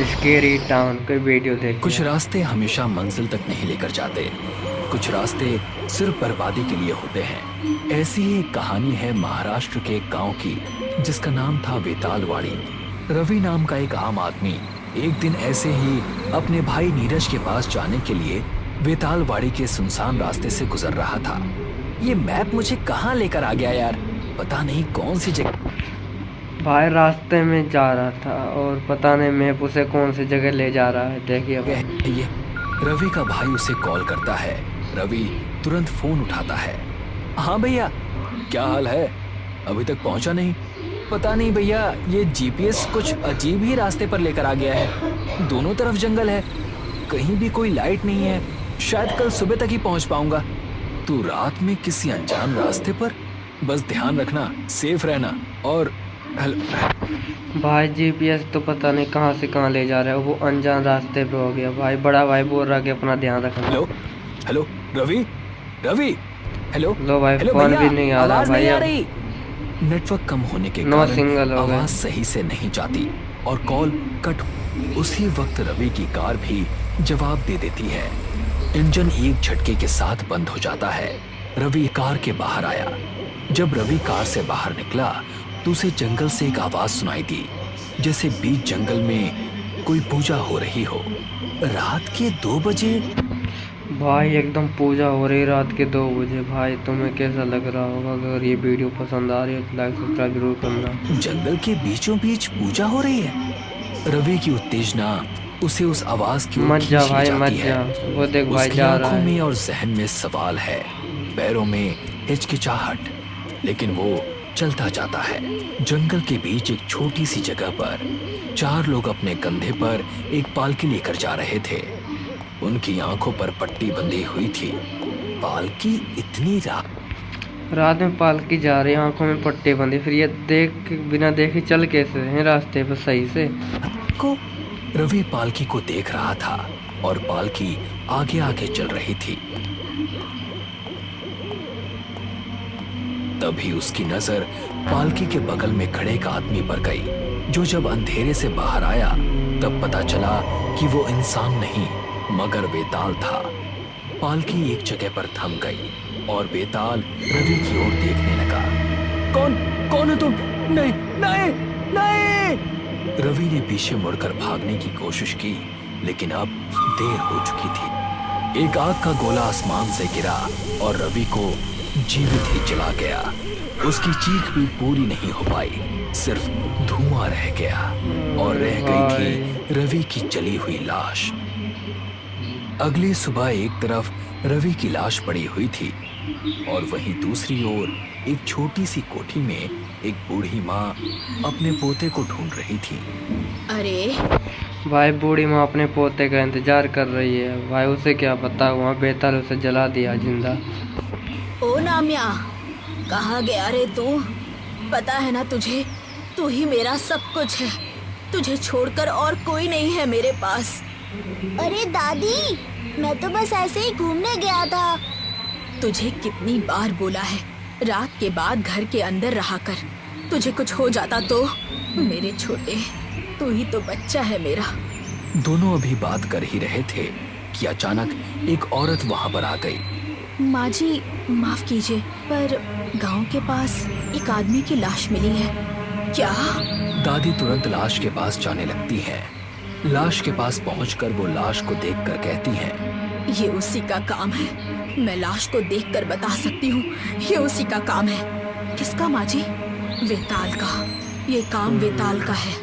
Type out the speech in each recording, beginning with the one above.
Scary town कोई video देख। कुछ रास्ते हमेशा मंजिल तक नहीं लेकर जाते, कुछ रास्ते सिर्फ बर्बादी के लिए होते हैं। ऐसी ही एक कहानी है महाराष्ट्र के एक गांव की, जिसका नाम था वेतालवाड़ी। रवि नाम का एक आम आदमी एक दिन ऐसे ही अपने भाई नीरज के पास जाने के लिए वेतालवाड़ी के सुनसान रास्ते से गुजर रहा था। ये मैप मुझे कहाँ लेकर आ गया यार, पता नहीं कौन सी जगह। भाई रास्ते में जा रहा था और पता नहीं मैप उसे कौन सी जगह ले जा रहा है। देखिए ये रवि का भाई उसे कॉल करता है। रवि तुरंत फोन उठाता है। हाँ भैया, क्या हाल है? अभी तक पहुंचा नहीं? पता नहीं भैया, ये जीपीएस कुछ अजीब ही रास्ते पर लेकर आ गया है। दोनों तरफ जंगल है, कहीं भी कोई लाइट नहीं है। शायद कल सुबह तक ही पहुंच पाऊंगा। तू रात में किसी अनजान रास्ते पर, बस ध्यान रखना, सेफ रहना। और भाई जीपीएस तो पता नहीं कहाँ से कहाँ ले जा रहा है, वो अनजान रास्ते पे हो गया। भाई बड़ा भाई बोल रहा कि अपना ध्यान रखना। Hello hello Ravi, Ravi hello. लो भाई, फोन भी नहीं आ रहा भाई। आ रही। नेटवर्क कम होने के नो कारण सिंगल हो गया, आवाज सही से नहीं जाती और कॉल कट। उसी वक्त रवि की कार भी जवाब दे देती है। इंजन एक झटके के साथ बंद हो जाता है। रवि कार के बाहर आया। जब रवि कार से बाहर निकला तो उसे जंगल से एक आवाज सुनाई दी, जैसे बीच जंगल में कोई पूजा हो रही हो। रात के 2 बजे। भाई एकदम पूजा हो रही रात के 2 बजे। भाई तुम्हें कैसा लग रहा होगा? अगर ये वीडियो पसंद आ रही है तो लाइक सब्सक्राइब जरूर करना। जंगल के बीचों बीच पूजा हो रही है। रवि की उत्तेजना उसे उस आवाज की ओर मत जा भाई, मत जा। वो देख भाई जा रहा है। में और जहन में सवाल है, पैरों में हिचकिचाहट, लेकिन वो चलता जाता है। जंगल के बीच एक छोटी सी जगह पर 4 लोग अपने कंधे पर एक पालकी लेकर जा रहे थे। उनकी आंखों पर पट्टी बंधी हुई थी। पालकी इतनी रात में पालकी जा रही, आंखों में पट्टी बंधी, फिर ये देख बिना देखे चल कैसे हैं रास्ते पर सही से? को रवि पालकी को देख रहा था और पालकी आगे आगे चल रही थी। तभी उसकी नजर पालकी के बगल में खड़े एक आदमी पर गई, जो जब अंधेरे से बाहर आया तब पता चला कि वो इंसान नहीं मगर बेताल था। पालकी एक जगह पर थम गई और बेताल रवि की ओर देखने लगा। कौन है तुम? नहीं नहीं नहीं। रवि ने पीछे मुड़कर भागने की कोशिश की, लेकिन अब देर हो चुकी थी। एक आग का गोला आसमान से गिरा और रवि को जीवित ही जला गया। उसकी चीख भी पूरी नहीं हो पाई, सिर्फ धुआं रह गया और रह गई थी रवि की जली हुई लाश। अगली सुबह एक तरफ रवि की लाश पड़ी हुई थी और वहीं दूसरी ओर एक छोटी सी कोठी में एक बूढ़ी माँ अपने पोते को ढूंढ रही थी। अरे भाई बूढ़ी माँ अपने पोते का इंतजार कर रही है। भाई उसे क्या पता, वहाँ बेताल उसे जला दिया जिंदा। ओ नाम्या, कहाँ गया रे तू? पता है ना तुझे, तू ही मेरा सब कुछ है। तुझे छोड़कर और कोई नहीं है मेरे पास। अरे दादी, मैं तो बस ऐसे ही घूमने गया था। तुझे कितनी बार बोला है, रात के बाद घर के अंदर रहा कर। तुझे कुछ हो जाता तो? मेरे छोटे, तू ही तो बच्चा है मेरा। दोनों अभी बात कर ही रहे थे कि अचानक एक औरत वहां पर आ गई। माँ जी माफ कीजिए, पर गांव के पास एक आदमी की लाश मिली है। क्या? दादी तुरंत लाश के पास जाने लगती है। लाश के पास पहुंचकर वो लाश को देखकर कहती हैं, ये उसी का काम है। मैं लाश को देखकर बता सकती हूँ, ये उसी का काम है। किसका माँ जी? वेताल का। ये काम वेताल का है।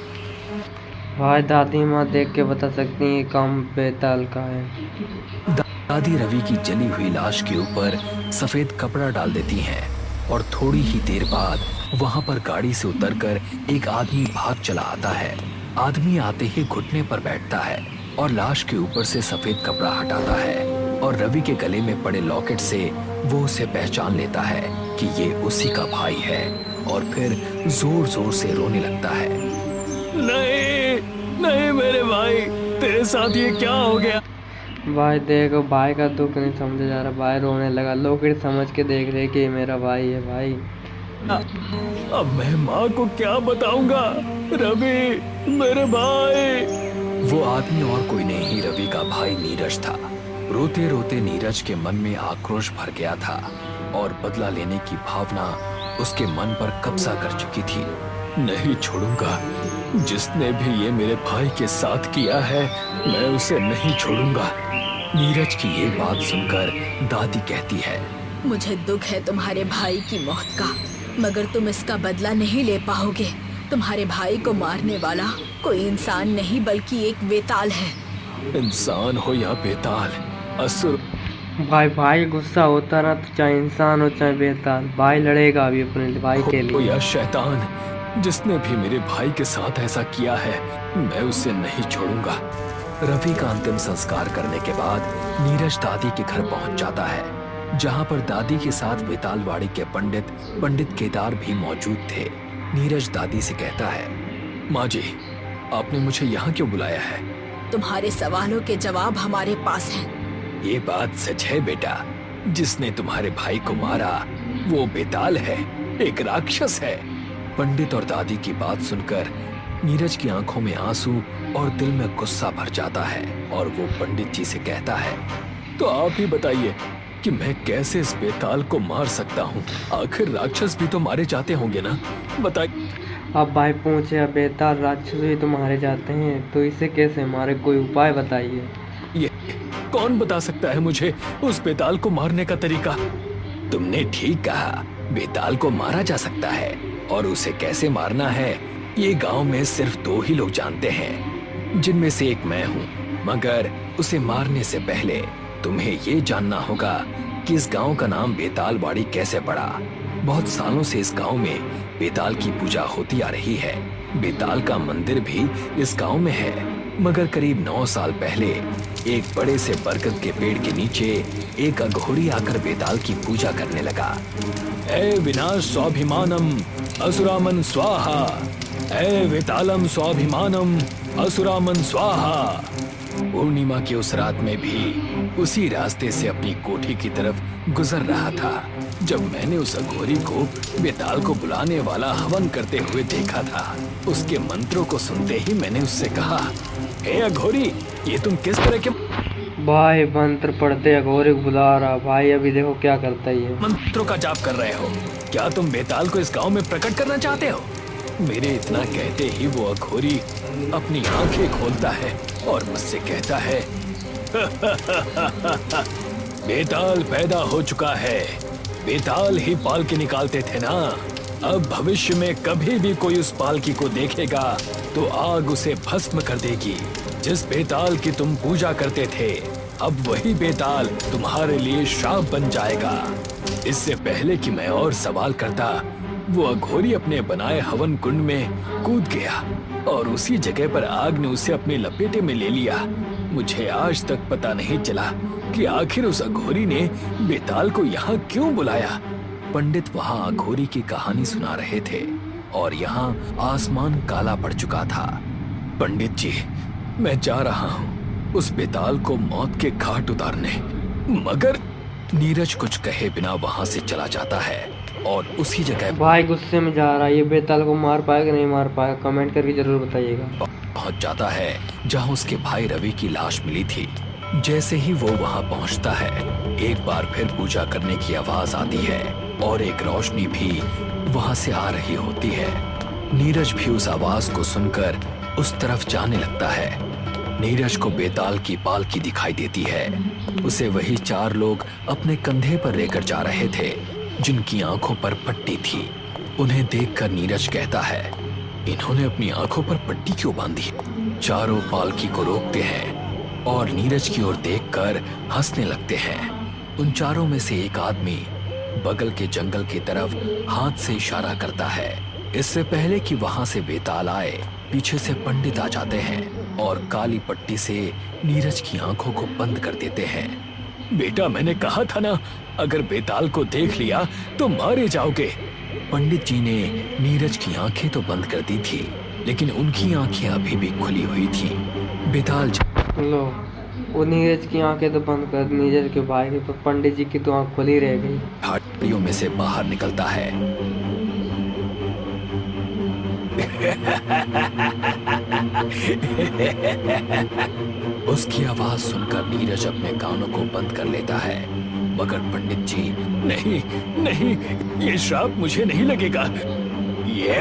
भाई दादी माँ देख के बता सकती है ये काम बेताल का है। दादी रवि की जली हुई लाश के ऊपर सफेद कपड़ा डाल देती हैं और थोड़ी ही देर बाद वहां पर गाड़ी से उतरकर एक आदमी भाग चला आता है। आदमी आते ही घुटने पर बैठता है और लाश के ऊपर से सफेद कपड़ा हटाता है और रवि के गले में पड़े लॉकेट से वो उसे पहचान लेता है कि ये उसी का भाई है और फिर जोर जोर से रोने लगता है। नहीं नहीं मेरे भाई, तेरे साथ ये क्या हो गया? भाई देखो, भाई का दुख नहीं समझा जा रहा। भाई रोने लगा। लोग समझ के देख रहे कि ये मेरा भाई है। भाई अब मैं माँ को क्या बताऊंगा? रवि मेरे भाई। वो आदमी और कोई नहीं, रवि का भाई नीरज था। रोते रोते नीरज के मन में आक्रोश भर गया था और बदला लेने की भावना उसके मन पर कब्जा कर चुकी थी। नहीं छोड़ूंगा, जिसने भी ये मेरे भाई के साथ किया है मैं उसे नहीं छोड़ूंगा। नीरज की ये बात सुनकर दादी कहती है, मुझे दुख है तुम्हारे भाई की मौत का, मगर तुम इसका बदला नहीं ले पाओगे। तुम्हारे भाई को मारने वाला कोई इंसान नहीं बल्कि एक बेताल है। इंसान हो या बेताल, असुर। भाई गुस्सा होता ना तो चाहे इंसान हो चाहे बेताल, भाई लड़ेगा अभी अपने भाई के हो लिए। या शैतान, जिसने भी मेरे भाई के साथ ऐसा किया है मैं उसे नहीं छोड़ूंगा। रवि का अंतिम संस्कार करने के बाद नीरज दादी के घर पहुंच जाता है, जहां पर दादी के साथ बेतालवाड़ी के पंडित केदार भी मौजूद थे। नीरज दादी से कहता है, माँ जी, आपने मुझे यहाँ क्यों बुलाया है? तुम्हारे सवालों के जवाब हमारे पास हैं। ये बात सच है बेटा, जिसने तुम्हारे भाई को मारा वो बेताल है, एक राक्षस है। पंडित और दादी की बात सुनकर नीरज की आंखों में आंसू और दिल में गुस्सा भर जाता है और वो पंडित जी से कहता है, तो आप ही बताइए कि मैं कैसे इस बेताल को मार सकता हूँ? आखिर राक्षस भी तो मारे जाते होंगे ना, बताइए। अब भाई पूछे, अब बेताल राक्षस भी तो मारे जाते हैं तो इसे कैसे मारे, कोई उपाय बताइए। ये कौन बता सकता है मुझे उस बेताल को मारने का तरीका? तुमने ठीक कहा, बेताल को मारा जा सकता है और उसे कैसे मारना है ये गांव में सिर्फ 2 ही लोग जानते हैं, जिनमें से एक मैं हूँ। मगर उसे मारने से पहले तुम्हें ये जानना होगा कि इस गांव का नाम बेतालवाड़ी कैसे पड़ा। बहुत सालों से इस गांव में बेताल की पूजा होती आ रही है। बेताल का मंदिर भी इस गांव में है, मगर करीब 9 साल पहले एक बड़े से बरगद के पेड़ के नीचे एक अघोरी आकर बेताल की पूजा करने लगा। ए विनाश स्वाभिमानम असुरामन स्वाहा, ए वेतालम स्वाभिमानम असुरामन स्वाहा। पूर्णिमा की उस रात में भी उसी रास्ते से अपनी कोठी की तरफ गुजर रहा था जब मैंने उस अघोरी को बेताल को बुलाने वाला हवन करते हुए देखा था। उसके मंत्रों को सुनते ही मैंने उससे कहा, हे अघोरी, ये तुम किस तरह के भाई मंत्र पढ़ते अघोरी को बुला रहा। भाई अभी देखो क्या करता है ये। मंत्रों का जाप कर रहे हो? क्या तुम बेताल को इस गांव में प्रकट करना चाहते हो? मेरे इतना कहते ही वो अघोरी अपनी आंखें खोलता है और मुझसे कहता है, बेताल पैदा हो चुका है। बेताल ही पालकी निकालते थे ना। अब भविष्य में कभी भी कोई उस पालकी को देखेगा तो आग उसे भस्म कर देगी। जिस बेताल की तुम पूजा करते थे, अब वही बेताल तुम्हारे लिए श्राप बन जाएगा। इससे पहले कि मैं और सवाल करता, वो अघोरी अपने बनाए हवन कुंड में कूद गया और उसी जगह पर आग ने उसे अपने लपेटे में ले लिया। मुझे आज तक पता नहीं चला कि आखिर उस अघोरी ने बेताल को यहाँ क्यों बुलाया। पंडित वहाँ अघोरी की कहानी सुना रहे थे और यहाँ आसमान काला पड़ चुका था। पंडित जी, मैं जा रहा हूँ उस बेताल को मौत के घाट उतारने। मगर नीरज कुछ कहे बिना वहाँ से चला जाता है और उसी जगह भाई गुस्से में जा रहा है। ये बेताल को मार पाएगा नहीं मार पाएगा, कमेंट करके जरूर बताइएगा। पहुंच जाता है जहां उसके भाई रवि की लाश मिली थी। जैसे ही वो वहां पहुंचता है, एक बार फिर पूजा करने की आवाज आती है और एक रोशनी भी वहां से आ रही होती है। नीरज भी उस आवाज को सुनकर उस तरफ जाने लगता है। नीरज को बेताल की पालकी दिखाई देती है। उसे वही 4 लोग अपने कंधे पर लेकर जा रहे थे जिनकी आंखों पर पट्टी थी। उन्हें देखकर नीरज कहता है, इन्होंने अपनी आंखों पर पट्टी क्यों बांधी? चारों पालकी को रोकते हैं और नीरज की ओर देखकर हंसने लगते हैं। उन चारों में से एक आदमी बगल के जंगल की तरफ हाथ से इशारा करता है। इससे पहले कि वहां से बेताल आए, पीछे से पंडित आ जाते हैं और काली पट्टी से नीरज की आंखों को बंद कर देते हैं। बेटा, मैंने कहा था ना, अगर बेताल को देख लिया तो मारे जाओगे। पंडित जी ने नीरज की आंखें तो बंद कर दी थी, लेकिन उनकी आंखें अभी भी खुली हुई थी। बेताल लो, वो नीरज की आंखें तो बंद कर, नीरज के भाई की, तो पंडित जी की तो आंख खुली रह गई। झाड़ियों में से बाहर निकलता है। उसकी आवाज सुनकर नीरज अपने कानों को बंद कर लेता है, मगर पंडित जी, नहीं नहीं, ये श्राप मुझे नहीं लगेगा। ये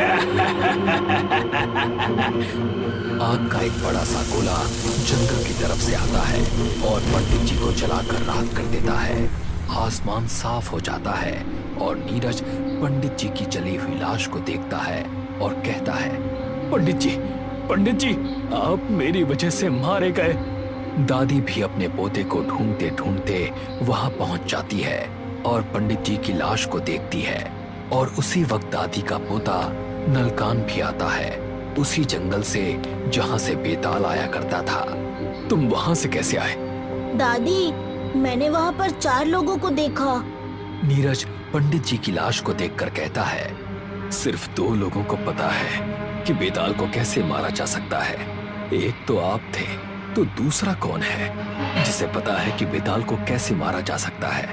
आग का एक बड़ा सा गोला जंगल की तरफ से आता है और पंडित जी को जलाकर राख कर देता है। आसमान साफ हो जाता है और नीरज पंडित जी की जली हुई लाश को देखता है और कहता है, पंडित जी, आप मेरी वजह से मारे गए। दादी भी अपने पोते को ढूंढते ढूंढते वहां पहुंच जाती है और पंडित जी की लाश को देखती है। और उसी वक्त दादी का पोता नलकान भी आता है, उसी जंगल से जहां से बेताल आया करता था। तुम वहां से कैसे आए? दादी, मैंने वहाँ पर 4 लोगों को देखा। नीरज पंडित जी की लाश को देखकर कहता है, सिर्फ 2 लोगों को पता है कि बेताल को कैसे मारा जा सकता है। एक तो आप थे, तो दूसरा कौन है जिसे पता है कि बेताल को कैसे मारा जा सकता है?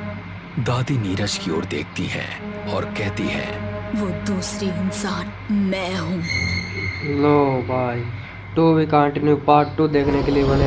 दादी नीरज की ओर देखती हैं और कहती हैं, वो दूसरी इंसान मैं हूँ। लो भाई, टू भी कंटिन्यू, पार्ट 2 देखने के लिए बने